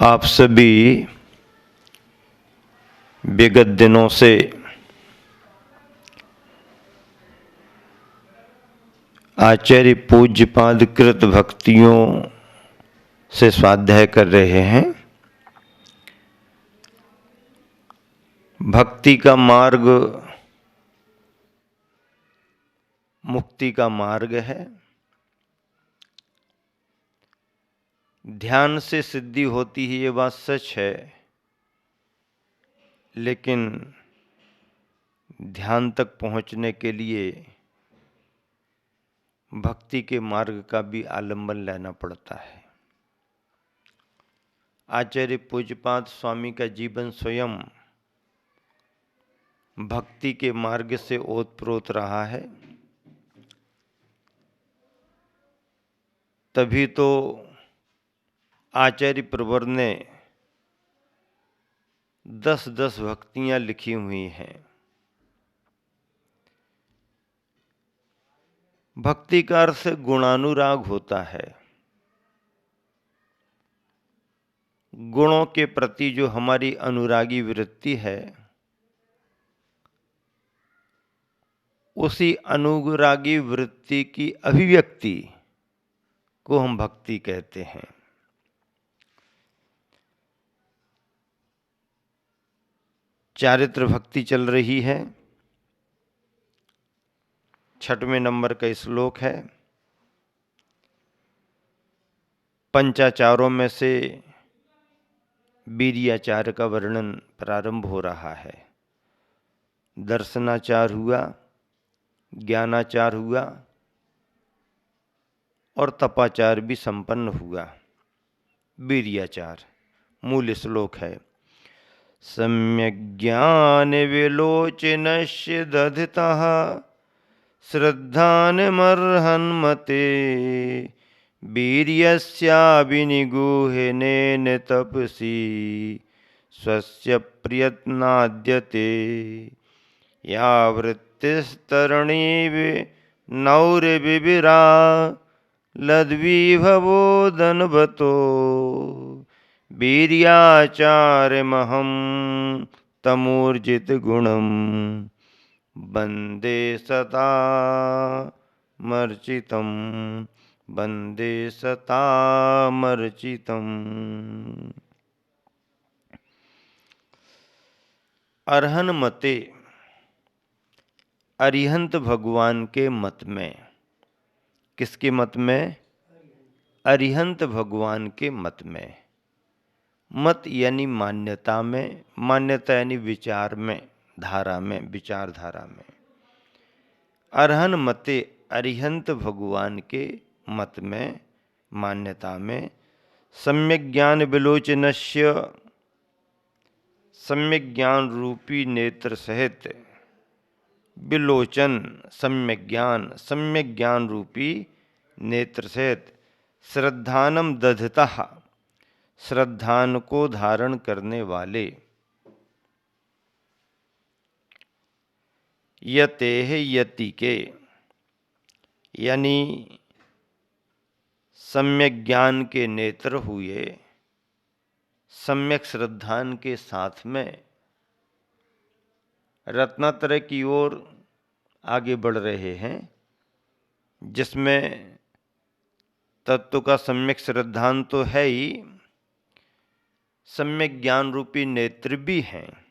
आप सभी विगत दिनों से आचार्य पूज्यपाद कृत भक्तियों से स्वाध्याय कर रहे हैं। भक्ति का मार्ग मुक्ति का मार्ग है। ध्यान से सिद्धि होती है, ये बात सच है, लेकिन ध्यान तक पहुंचने के लिए भक्ति के मार्ग का भी आलंबन लेना पड़ता है। आचार्य पूज्यपाद स्वामी का जीवन स्वयं भक्ति के मार्ग से ओतप्रोत रहा है। तभी तो आचार्य प्रवर ने 10-10 भक्तियां लिखी हुई हैं। भक्ति का अर्थ गुणानुराग होता है। गुणों के प्रति जो हमारी अनुरागी वृत्ति है, उसी अनुरागी वृत्ति की अभिव्यक्ति को हम भक्ति कहते हैं। चारित्र भक्ति चल रही है। 6वें नंबर का श्लोक है। पंचाचारों में से वीर्याचार का वर्णन प्रारंभ हो रहा है। दर्शनाचार हुआ, ज्ञानाचार हुआ और तपाचार भी संपन्न हुआ। वीर्याचार मूल श्लोक है। सम्यक् ज्ञान विलोचनस्य दधितः श्रद्धानमर्हन्मते वीर्यस्याभिनिगूहनेन तपसि स्वस्य प्रयत्नाद्यते या वृत्तिस्तरणी नौर्विविरा लद्विभवोदन्वतो वीर्याचार्यमहं तमूर्जितगुणं वन्दे सतामर्चितं वन्दे सतामर्चितम्। अरहन मते, अरिहंत भगवान के मत में। किसके मत में? अरिहंत भगवान के मत में। मत यानी मान्यता में, मान्यता यानी विचार में, धारा में, विचारधारा में। अरहन मते, अरिहंत भगवान के मत में, मान्यता में। सम्यक ज्ञान विलोचनस्य, सम्यक ज्ञान रूपी नेत्र सहित विलोचन, सम्यक ज्ञान रूपी नेत्र सहित श्रद्धानम दधतः, श्रद्धान को धारण करने वाले। यतेह, यति के, यानी सम्यक ज्ञान के नेत्र हुए, सम्यक श्रद्धान के साथ में रत्नात्रय की ओर आगे बढ़ रहे हैं, जिसमें तत्व का सम्यक श्रद्धान तो है ही, सम्यक ज्ञान रूपी नेत्र भी हैं।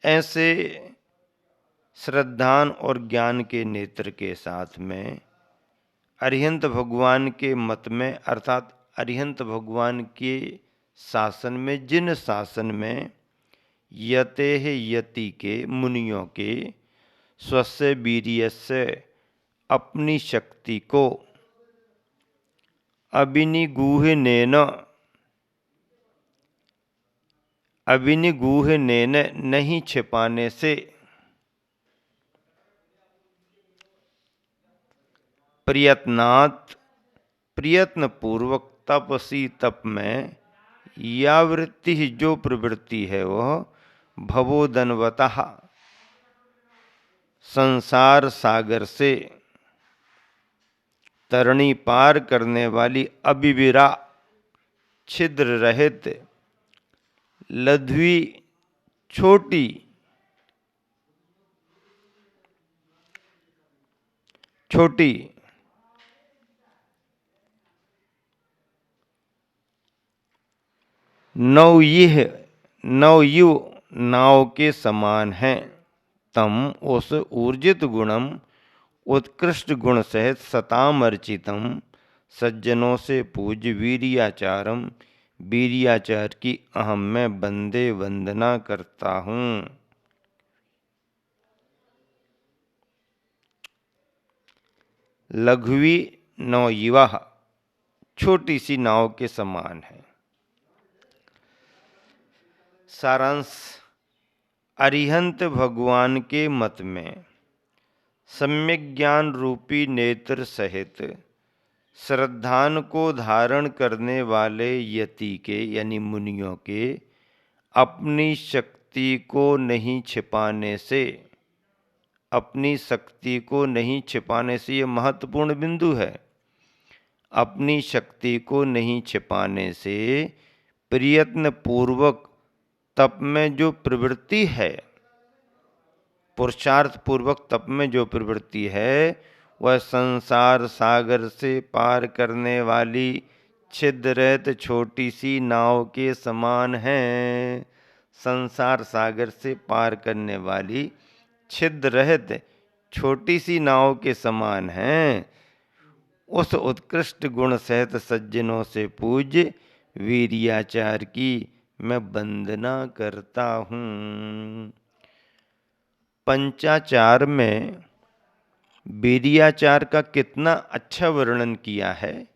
ऐसे श्रद्धान और ज्ञान के नेत्र के साथ में अरिहंत भगवान के मत में, अर्थात अरिहंत भगवान के शासन में, जिन शासन में यतेह, यति के, मुनियों के, स्वस्य वीर्यस्य, अपनी शक्ति को, अभिनिगूहनेन, अभिनिगूहनेन नहीं छिपाने से, प्रयत्नात्, प्रयत्न पूर्वक, तपसी, तप में, या वृत्ति, जो प्रवृत्ति है वह, भवोदन्वतः, संसार सागर से तरणी पार करने वाली, अविविरा, छिद्र रहित लध्वी छोटी छोटी नवयुव नाव के समान है। तम उस ऊर्जित गुणम उत्कृष्ट गुण सहित सताम अर्चितम सज्जनों से पूज वीरियाचारम वीरियाचार की अहम मैं बंदे वंदना करता हूँ। लघुवी नवयुवा छोटी सी नाव के समान है। सारांश, अरिहंत भगवान के मत में सम्यक ज्ञान रूपी नेत्र सहित श्रद्धान को धारण करने वाले यति के यानी मुनियों के अपनी शक्ति को नहीं छिपाने से, अपनी शक्ति को नहीं छिपाने से, यह महत्वपूर्ण बिंदु है। अपनी शक्ति को नहीं छिपाने से प्रयत्न पूर्वक तप में जो प्रवृत्ति है, पुरुषार्थ पूर्वक तप में जो प्रवृत्ति है, वह संसार सागर से पार करने वाली छिद्ररहित छोटी सी नाव के समान है। संसार सागर से पार करने वाली छिद्ररहित छोटी सी नाव के समान है। उस उत्कृष्ट गुण सहित सज्जनों से पूज्य वीरियाचार की मैं वंदना करता हूँ। पंचाचार में वीरियाचार का कितना अच्छा वर्णन किया है।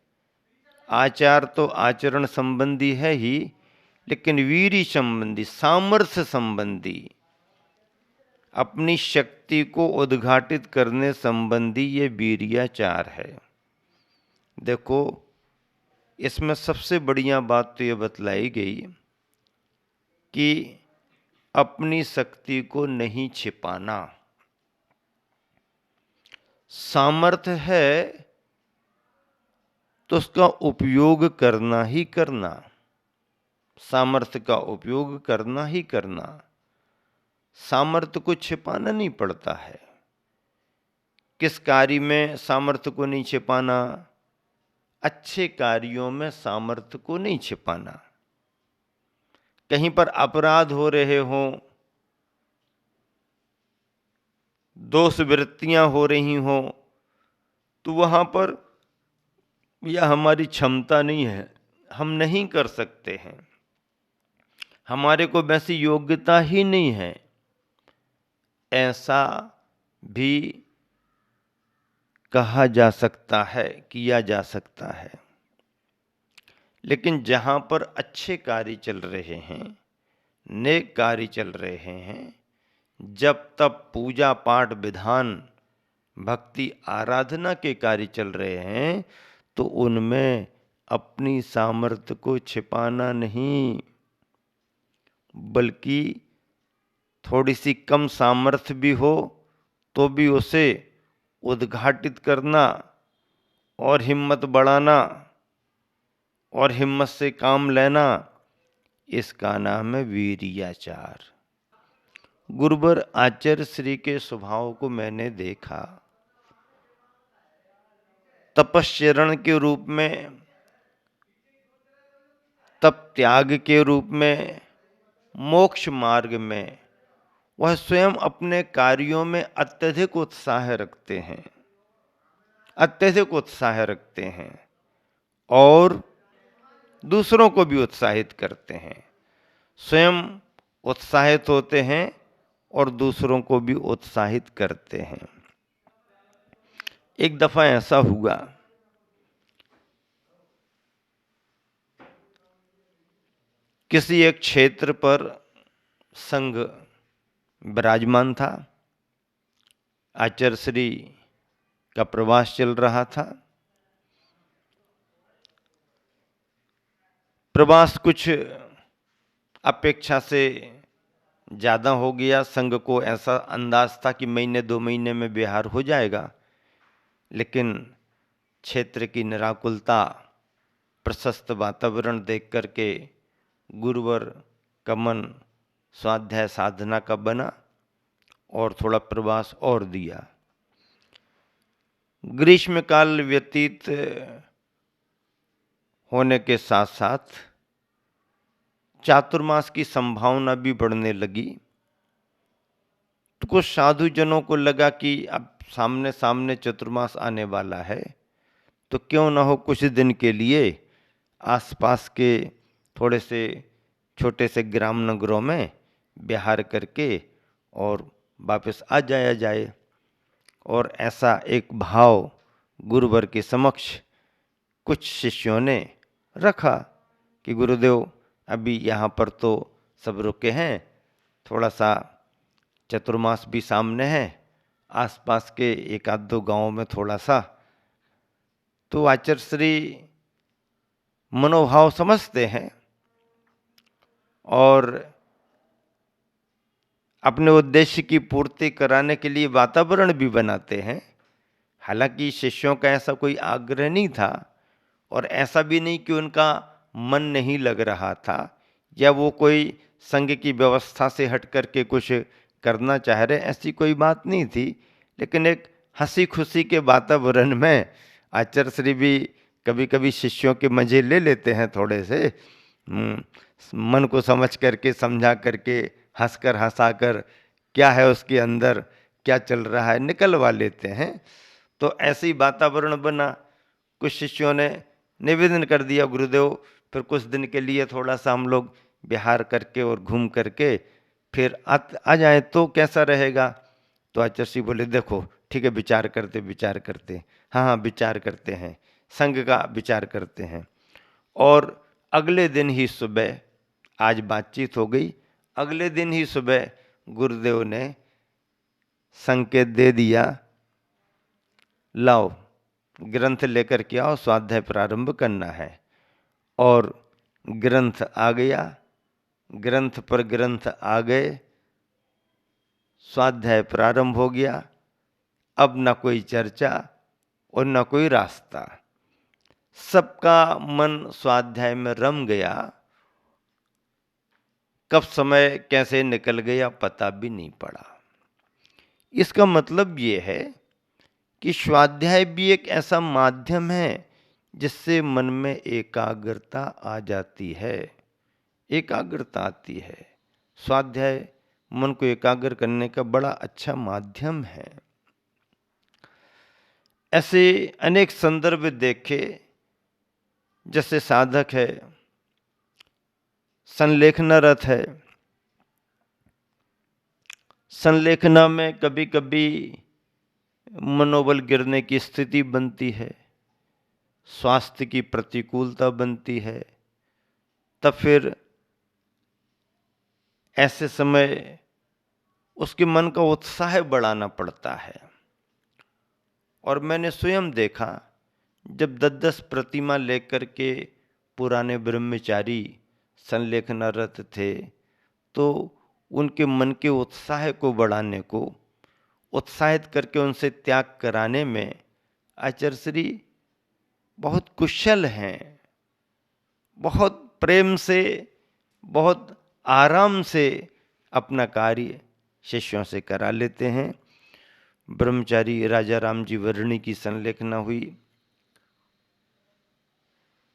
आचार तो आचरण संबंधी है ही, लेकिन वीर्य संबंधी, सामर्थ्य संबंधी, अपनी शक्ति को उद्घाटित करने संबंधी ये वीरियाचार है। देखो, इसमें सबसे बढ़िया बात तो ये बतलाई गई कि अपनी शक्ति को नहीं छिपाना। सामर्थ्य है तो उसका उपयोग करना ही करना, सामर्थ्य का उपयोग करना ही करना। सामर्थ्य को छिपाना नहीं पड़ता है। किस कार्य में सामर्थ्य को नहीं छिपाना? अच्छे कार्यों में सामर्थ्य को नहीं छिपाना। कहीं पर अपराध हो रहे हों, दोष वृत्तियां हो रही हों, तो वहां पर यह हमारी क्षमता नहीं है, हम नहीं कर सकते हैं, हमारे को वैसी योग्यता ही नहीं है, ऐसा भी कहा जा सकता है, किया जा सकता है। लेकिन जहाँ पर अच्छे कार्य चल रहे हैं, नेक कार्य चल रहे हैं, जब तब पूजा पाठ विधान भक्ति आराधना के कार्य चल रहे हैं, तो उनमें अपनी सामर्थ्य को छिपाना नहीं, बल्कि थोड़ी सी कम सामर्थ्य भी हो तो भी उसे उद्घाटित करना और हिम्मत बढ़ाना और हिम्मत से काम लेना, इसका नाम है वीरियाचार। गुरुवर आचार्य श्री के स्वभाव को मैंने देखा। तपश्चरण के रूप में, तप त्याग के रूप में, मोक्ष मार्ग में वह स्वयं अपने कार्यों में अत्यधिक उत्साह रखते हैं, अत्यधिक उत्साह रखते हैं और दूसरों को भी उत्साहित करते हैं। स्वयं उत्साहित होते हैं और दूसरों को भी उत्साहित करते हैं। एक दफा ऐसा हुआ, किसी एक क्षेत्र पर संघ विराजमान था, आचार्य श्री का प्रवास चल रहा था। प्रवास कुछ अपेक्षा से ज़्यादा हो गया। संघ को ऐसा अंदाज था कि महीने 2 महीने में बिहार हो जाएगा, लेकिन क्षेत्र की निराकुलता प्रशस्त वातावरण देख करके गुरुवर का मन स्वाध्याय साधना का बना और थोड़ा प्रवास और दिया। ग्रीष्म काल व्यतीत होने के साथ साथ चातुर्मास की संभावना भी बढ़ने लगी। तो कुछ साधुजनों को लगा कि अब सामने सामने चतुर्मास आने वाला है, तो क्यों न हो कुछ दिन के लिए आसपास के थोड़े से छोटे से ग्राम नगरों में विहार करके और वापस आ जाया जाए। और ऐसा एक भाव गुरुवर के समक्ष कुछ शिष्यों ने रखा कि गुरुदेव अभी यहाँ पर तो सब रुके हैं, थोड़ा सा चतुर्मास भी सामने है, आसपास के एक आध दो गांवों में थोड़ा सा। तो आचार्य श्री मनोभाव समझते हैं और अपने उद्देश्य की पूर्ति कराने के लिए वातावरण भी बनाते हैं। हालांकि शिष्यों का ऐसा कोई आग्रह नहीं था और ऐसा भी नहीं कि उनका मन नहीं लग रहा था या वो कोई संघ की व्यवस्था से हट करके कुछ करना चाह रहे, ऐसी कोई बात नहीं थी। लेकिन एक हंसी खुशी के वातावरण में आचार्य श्री भी कभी कभी शिष्यों के मजे ले लेते हैं, थोड़े से मन को समझ करके, समझा करके, हंसकर हंसाकर, क्या है उसके अंदर, क्या चल रहा है, निकलवा लेते हैं। तो ऐसे ही वातावरण बना। कुछ शिष्यों ने निवेदन कर दिया, गुरुदेव फिर कुछ दिन के लिए थोड़ा सा हम लोग विहार करके और घूम करके फिर आ जाए तो कैसा रहेगा। तो आचार्य श्री बोले, देखो ठीक है, विचार करते, हाँ विचार करते हैं, संघ का विचार करते हैं। और अगले दिन ही सुबह, आज बातचीत हो गई, अगले दिन ही सुबह गुरुदेव ने संकेत दे दिया, लाओ ग्रंथ लेकर के आओ, स्वाध्याय प्रारंभ करना है। और ग्रंथ आ गया, ग्रंथ पर ग्रंथ आ गए, स्वाध्याय प्रारंभ हो गया। अब न कोई चर्चा और न कोई रास्ता, सबका मन स्वाध्याय में रम गया। कब समय कैसे निकल गया पता भी नहीं पड़ा। इसका मतलब ये है कि स्वाध्याय भी एक ऐसा माध्यम है जिससे मन में एकाग्रता आ जाती है, एकाग्रता आती है। स्वाध्याय मन को एकाग्र करने का बड़ा अच्छा माध्यम है। ऐसे अनेक संदर्भ देखे, जैसे साधक है, संलेखनरत है, संलेखना में कभी कभी मनोबल गिरने की स्थिति बनती है, स्वास्थ्य की प्रतिकूलता बनती है। तब फिर ऐसे समय उसके मन का उत्साह बढ़ाना पड़ता है। और मैंने स्वयं देखा, जब 10-10 प्रतिमा लेकर के पुराने ब्रह्मचारी संलेखनरत थे, तो उनके मन के उत्साह को बढ़ाने को, उत्साहित करके उनसे त्याग कराने में आचार्य श्री बहुत कुशल हैं। बहुत प्रेम से, बहुत आराम से अपना कार्य शिष्यों से करा लेते हैं। ब्रह्मचारी राजा राम जी वर्णी की संलेखना हुई।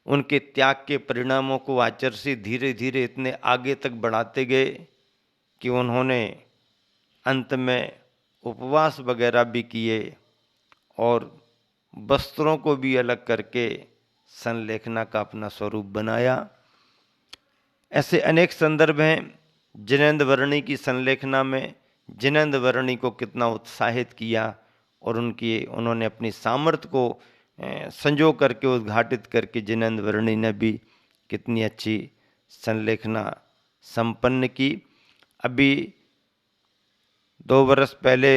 उनके त्याग के परिणामों को आचार्य श्री धीरे धीरे इतने आगे तक बढ़ाते गए कि उन्होंने अंत में उपवास वगैरह भी किए और वस्त्रों को भी अलग करके संलेखना का अपना स्वरूप बनाया। ऐसे अनेक संदर्भ हैं। जिनेंद्र वर्णी की संलेखना में जिनेंद्र वर्णी को कितना उत्साहित किया और उन्होंने अपनी सामर्थ्य को संजो करके, उद्घाटित करके जिनेंद्र वर्णी ने भी कितनी अच्छी संलेखना संपन्न की। अभी 2 वर्ष पहले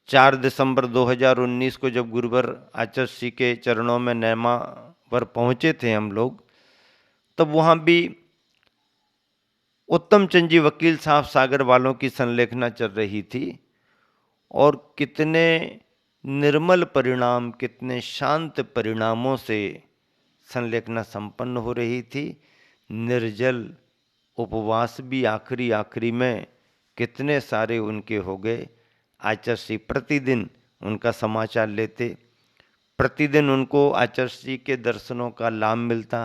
4 दिसंबर 2019 को जब गुरुवर आचार्य श्री के चरणों में नेमावर पहुँचे थे हम लोग, तब वहाँ भी उत्तम चंद जी वकील साहब सागर वालों की संलेखना चल रही थी। और कितने निर्मल परिणाम, कितने शांत परिणामों से संलेखना संपन्न हो रही थी। निर्जल उपवास भी आखिरी में कितने सारे उनके हो गए। आचार्य प्रतिदिन उनका समाचार लेते, प्रतिदिन उनको आचार्य के दर्शनों का लाभ मिलता,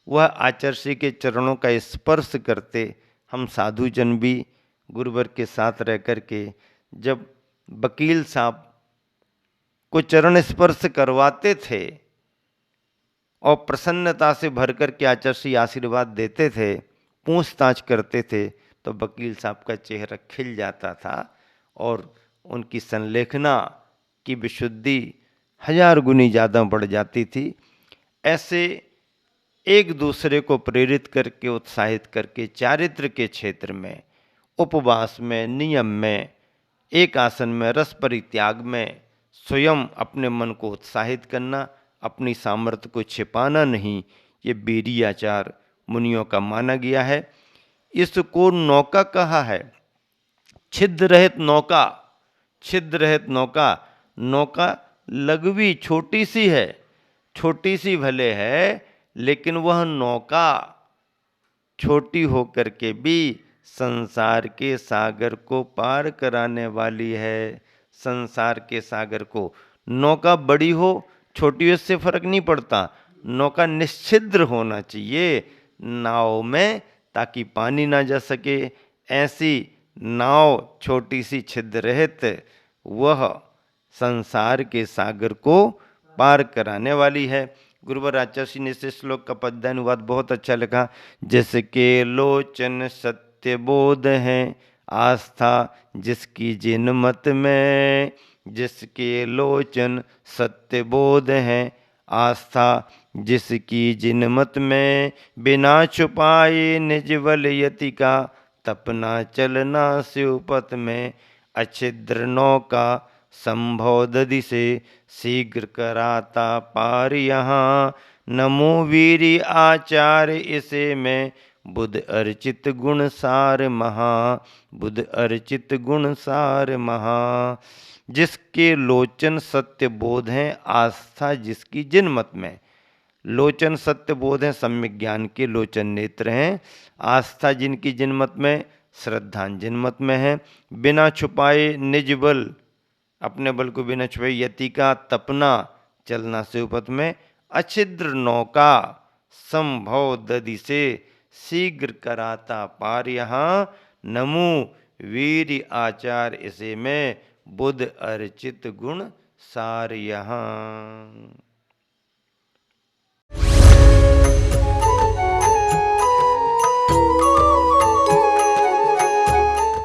वह आचार्य के चरणों का स्पर्श करते। हम साधुजन भी गुरुवर के साथ रह कर के जब वकील साहब को चरण स्पर्श करवाते थे और प्रसन्नता से भर कर के आचार्य आशीर्वाद देते थे, पूछताछ करते थे, तो वकील साहब का चेहरा खिल जाता था और उनकी संलेखना की विशुद्धि 1000 गुनी ज़्यादा बढ़ जाती थी। ऐसे एक दूसरे को प्रेरित करके, उत्साहित करके चारित्र के क्षेत्र में, उपवास में, नियम में, एक आसन में, रस परित्याग में स्वयं अपने मन को उत्साहित करना, अपनी सामर्थ्य को छिपाना नहीं, ये वीर्याचार मुनियों का माना गया है। इसको नौका कहा है, छिद्र रहित नौका। छिद्र रहित नौका, नौका लघवी छोटी सी है, छोटी सी भले है, लेकिन वह नौका छोटी होकर के भी संसार के सागर को पार कराने वाली है। संसार के सागर को, नौका बड़ी हो छोटी हो इससे फर्क नहीं पड़ता, नौका निश्छिद्र होना चाहिए नाव में, ताकि पानी ना जा सके। ऐसी नाव छोटी सी छिद्र रहित, वह संसार के सागर को पार कराने वाली है। गुरुवर आचार्य ने इस श्लोक का पद्यानुवाद बहुत अच्छा लिखा। जिसके लोचन सत्य बोध है, आस्था जिसकी जिन मत में। जिसके लोचन सत्य बोध है, आस्था जिसकी जिन मत में। बिना छुपाए निज बल यति का, तपना चलना शिवपथ में। अच्छिद्र नौका संभव दधि से, शीघ्र कराता पार यहाँ। नमो वीर आचार्य इसे में, बुध अर्चित गुण सार महा। बुध अर्चित गुण सार महा। जिसके लोचन सत्य बोध हैं, आस्था जिसकी जिन मत में। लोचन सत्य बोध हैं, सम्यक ज्ञान के लोचन नेत्र हैं। आस्था जिनकी जिन मत में, श्रद्धा जिन मत में है। बिना छुपाए निज बल, अपने बल को बिना छुपाए, यति का तपना चलना शिवपथ में। अच्छिद्र नौका संभव दधि से, शीघ्र कराता पार यहाँ। नमो वीर आचार इसे में, बुध अर्चित गुण सार यहाँ।